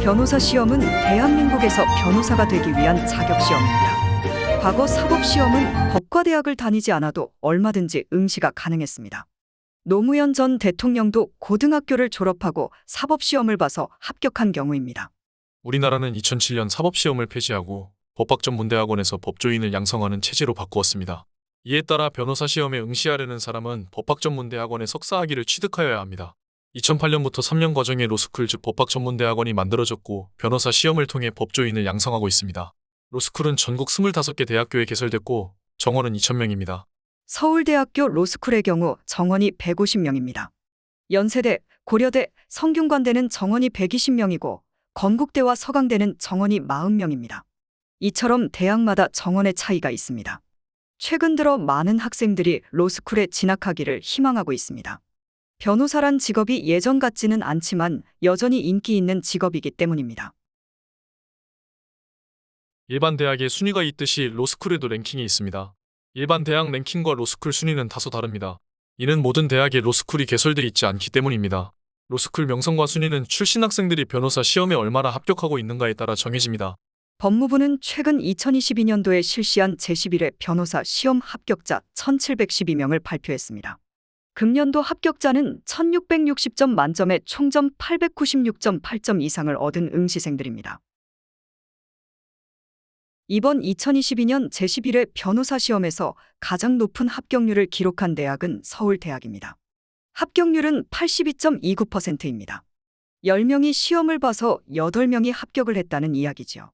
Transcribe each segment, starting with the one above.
변호사 시험은 대한민국에서 변호사가 되기 위한 자격 시험입니다. 과거 사법 시험은 법과 대학을 다니지 않아도 얼마든지 응시가 가능했습니다. 노무현 전 대통령도 고등학교를 졸업하고 사법 시험을 봐서 합격한 경우입니다. 우리나라는 2007년 사법시험을 폐지하고 법학전문대학원에서 법조인을 양성하는 체제로 바꾸었습니다. 이에 따라 변호사 시험에 응시하려는 사람은 법학전문대학원의 석사학위를 취득하여야 합니다. 2008년부터 3년 과정의 로스쿨 즉 법학전문대학원이 만들어졌고 변호사 시험을 통해 법조인을 양성하고 있습니다. 로스쿨은 전국 25개 대학교에 개설됐고 정원은 2,000명입니다. 서울대학교 로스쿨의 경우 정원이 150명입니다. 연세대, 고려대, 성균관대는 정원이 120명이고 건국대와 서강대는 정원이 40명입니다. 이처럼 대학마다 정원의 차이가 있습니다. 최근 들어 많은 학생들이 로스쿨에 진학하기를 희망하고 있습니다. 변호사란 직업이 예전 같지는 않지만 여전히 인기 있는 직업이기 때문입니다. 일반 대학의 순위가 있듯이 로스쿨에도 랭킹이 있습니다. 일반 대학 랭킹과 로스쿨 순위는 다소 다릅니다. 이는 모든 대학에 로스쿨이 개설되어 있지 않기 때문입니다. 로스쿨 명성과 순위는 출신 학생들이 변호사 시험에 얼마나 합격하고 있는가에 따라 정해집니다. 법무부는 최근 2022년도에 실시한 제11회 변호사 시험 합격자 1,712명을 발표했습니다. 금년도 합격자는 1,660점 만점에 총점 896.8점 이상을 얻은 응시생들입니다. 이번 2022년 제11회 변호사 시험에서 가장 높은 합격률을 기록한 대학은 서울대학입니다. 합격률은 82.29%입니다. 10명이 시험을 봐서 8명이 합격을 했다는 이야기죠.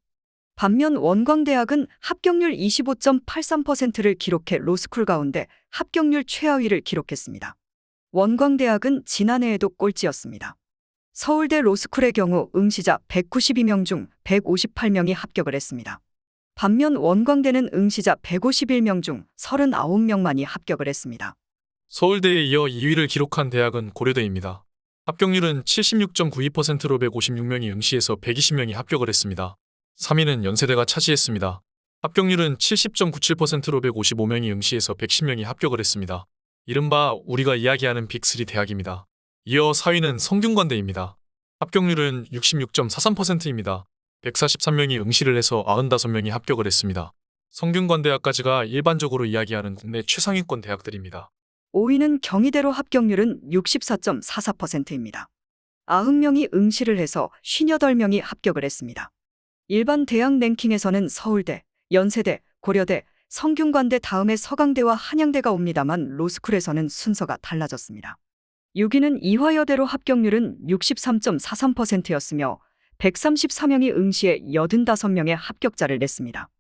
반면 원광대학은 합격률 25.83%를 기록해 로스쿨 가운데 합격률 최하위를 기록했습니다. 원광대학은 지난해에도 꼴찌였습니다. 서울대 로스쿨의 경우 응시자 192명 중 158명이 합격을 했습니다. 반면 원광대는 응시자 151명 중 39명만이 합격을 했습니다. 서울대에 이어 2위를 기록한 대학은 고려대입니다. 합격률은 76.92%로 156명이 응시해서 120명이 합격을 했습니다. 3위는 연세대가 차지했습니다. 합격률은 70.97%로 155명이 응시해서 110명이 합격을 했습니다. 이른바 우리가 이야기하는 빅3 대학입니다. 이어 4위는 성균관대입니다. 합격률은 66.43%입니다. 143명이 응시를 해서 95명이 합격을 했습니다. 성균관대학까지가 일반적으로 이야기하는 국내 최상위권 대학들입니다. 5위는 경희대로 합격률은 64.44%입니다. 90명이 응시를 해서 58명이 합격을 했습니다. 일반 대학 랭킹에서는 서울대, 연세대, 고려대, 성균관대 다음에 서강대와 한양대가 옵니다만 로스쿨에서는 순서가 달라졌습니다. 6위는 이화여대로 합격률은 63.43%였으며 134명이 응시해 85명의 합격자를 냈습니다.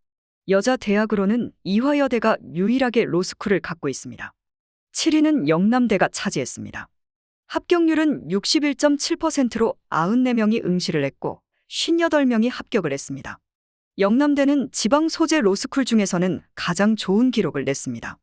여자 대학으로는 이화여대가 유일하게 로스쿨을 갖고 있습니다. 7위는 영남대가 차지했습니다. 합격률은 61.7%로 94명이 응시를 했고 58명이 합격을 했습니다. 영남대는 지방 소재 로스쿨 중에서는 가장 좋은 기록을 냈습니다.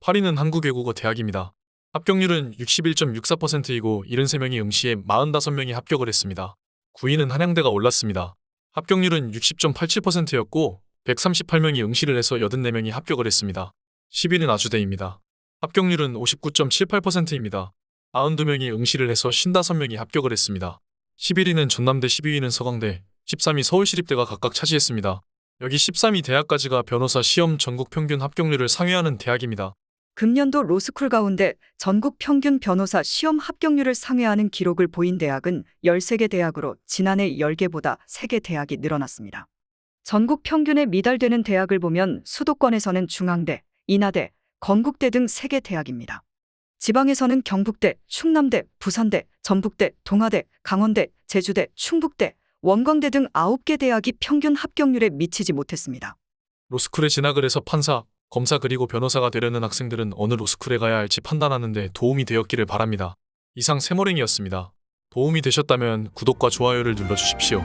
8위는 한국외국어대학입니다. 합격률은 61.64%이고 73명이 응시해 45명이 합격을 했습니다. 9위는 한양대가 올랐습니다. 합격률은 60.87%였고 138명이 응시를 해서 84명이 합격을 했습니다. 10위는 아주대입니다. 합격률은 59.78%입니다. 92명이 응시를 해서 55명이 합격을 했습니다. 11위는 전남대, 12위는 서강대, 13위 서울시립대가 각각 차지했습니다. 여기 13위 대학까지가 변호사 시험 전국 평균 합격률을 상회하는 대학입니다. 금년도 로스쿨 가운데 전국 평균 변호사 시험 합격률을 상회하는 기록을 보인 대학은 13개 대학으로 지난해 10개보다 3개 대학이 늘어났습니다. 전국 평균에 미달되는 대학을 보면 수도권에서는 중앙대, 인하대, 건국대 등 3개 대학입니다. 지방에서는 경북대, 충남대, 부산대, 전북대, 동아대, 강원대, 제주대, 충북대, 원광대 등 9개 대학이 평균 합격률에 미치지 못했습니다. 로스쿨에 진학을 해서 판사, 검사 그리고 변호사가 되려는 학생들은 어느 로스쿨에 가야 할지 판단하는 데 도움이 되었기를 바랍니다. 이상 세모랭이었습니다. 도움이 되셨다면 구독과 좋아요를 눌러주십시오.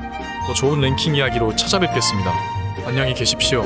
더 좋은 랭킹 이야기로 찾아뵙겠습니다. 안녕히 계십시오.